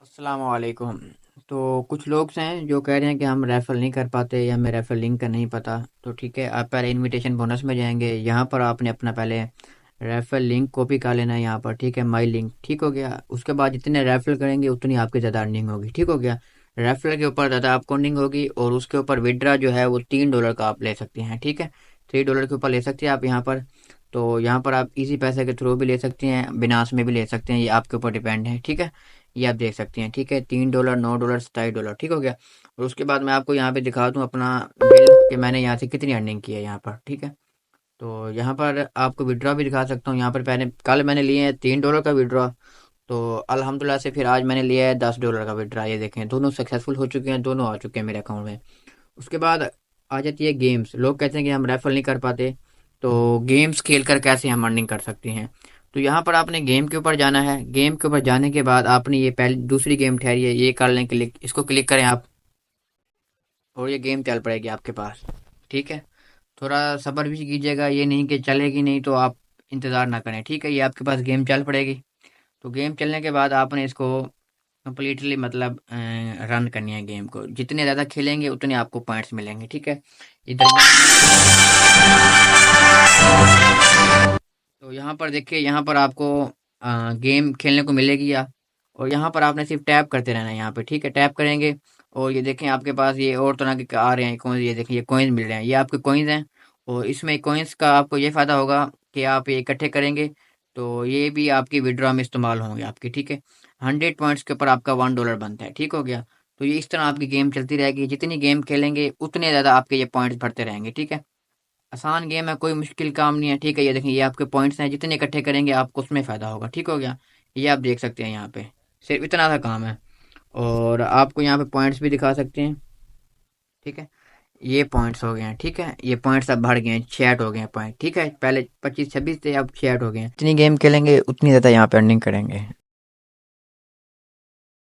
अस्सलाम वालेकुम। तो कुछ लोग हैं जो कह रहे हैं कि हम रेफ़रल नहीं कर पाते या हमें रेफ़रल लिंक का नहीं पता। तो ठीक है, आप पहले इनविटेशन बोनस में जाएंगे, यहाँ पर आपने अपना पहले रेफ़रल लिंक कॉपी कर लेना है यहाँ पर। ठीक है, माई लिंक ठीक हो गया। उसके बाद जितने रेफ़रल करेंगे उतनी आपकी ज़्यादा अर्निंग होगी। ठीक हो गया, रेफ़रल के ऊपर ज़्यादा आपको अर्निंग होगी और उसके ऊपर विड्रा जो है वो $3 का आप ले सकते हैं। ठीक है, $3 के ऊपर ले सकते हैं आप यहाँ पर। तो यहाँ पर आप इजी पैसे के थ्रू भी ले सकते हैं, बिनास में भी ले सकते हैं, ये आपके ऊपर डिपेंड है। ठीक है, ये आप देख सकते हैं। ठीक है, $3, $9, $27 ठीक हो गया। और उसके बाद मैं आपको यहाँ पे दिखा दूँ अपना बिल कि मैंने यहाँ से कितनी अर्निंग की है यहाँ पर। ठीक है, तो यहाँ पर आपको विड्रॉ भी दिखा सकता हूँ। यहाँ पर पहले कल मैंने लिए हैं $3 का विड्रॉ, तो अल्हम्दुलिल्लाह से फिर आज मैंने लिया है $10 का विड्रॉ। ये देखें, दोनों सक्सेसफुल हो चुके हैं, दोनों आ चुके हैं मेरे अकाउंट में। उसके बाद आ जाती है गेम्स। लोग कहते हैं कि हम रेफर नहीं कर पाते, तो गेम्स खेल कर कैसे हम अर्निंग कर सकते हैं। तो यहाँ पर आपने गेम के ऊपर जाना है। गेम के ऊपर जाने के बाद आपने ये पहली दूसरी गेम ठहरी है, ये कर लें, क्लिक, इसको क्लिक करें आप और ये गेम चल पड़ेगी आपके पास। ठीक है, थोड़ा सब्र भी कीजिएगा, ये नहीं कि चलेगी नहीं तो आप इंतज़ार ना करें। ठीक है, ये आपके पास गेम चल पड़ेगी। तो गेम चलने के बाद आपने इसको कंप्लीटली मतलब रन करनी है गेम को। जितने ज़्यादा खेलेंगे उतने आपको पॉइंट्स मिलेंगे। ठीक है, इधर तो यहाँ पर देखिए, यहाँ पर आपको गेम खेलने को मिलेगी या, और यहाँ पर आपने सिर्फ टैप करते रहना है यहाँ पे। ठीक है, टैप करेंगे और ये देखें आपके पास ये और तरह के आ रहे हैं कॉइन्स। ये देखें, ये कॉइन्स मिल रहे हैं, ये आपके कॉइन्स हैं। और इसमें कॉइन्स का आपको ये फ़ायदा होगा कि आप ये इकट्ठे करेंगे तो ये भी आपकी विड्रॉ में इस्तेमाल होंगे आपके। ठीक है, 100 पॉइंट्स के ऊपर आपका $1 बनता है। ठीक हो गया, तो ये इस तरह आपकी गेम चलती रहेगी। जितनी गेम खेलेंगे उतने ज़्यादा आपके ये पॉइंट्स बढ़ते रहेंगे। ठीक है, आसान गेम है, कोई मुश्किल काम नहीं है। ठीक है, ये देखें, ये आपके पॉइंट्स हैं, जितने इकट्ठे करेंगे आपको उसमें फ़ायदा होगा। ठीक हो गया, ये आप देख सकते हैं यहाँ पे, सिर्फ इतना सा काम है। और आपको यहाँ पे पॉइंट्स भी दिखा सकते हैं। ठीक है, ये पॉइंट्स हो गए हैं। ठीक है, ये पॉइंट्स अब बढ़ गए हैं, 66 हो गए हैं पॉइंट। ठीक है, पहले 25-26 थे, अब 66 हो गए हैं। जितनी गेम खेलेंगे उतनी ज़्यादा यहाँ पे अर्निंग करेंगे।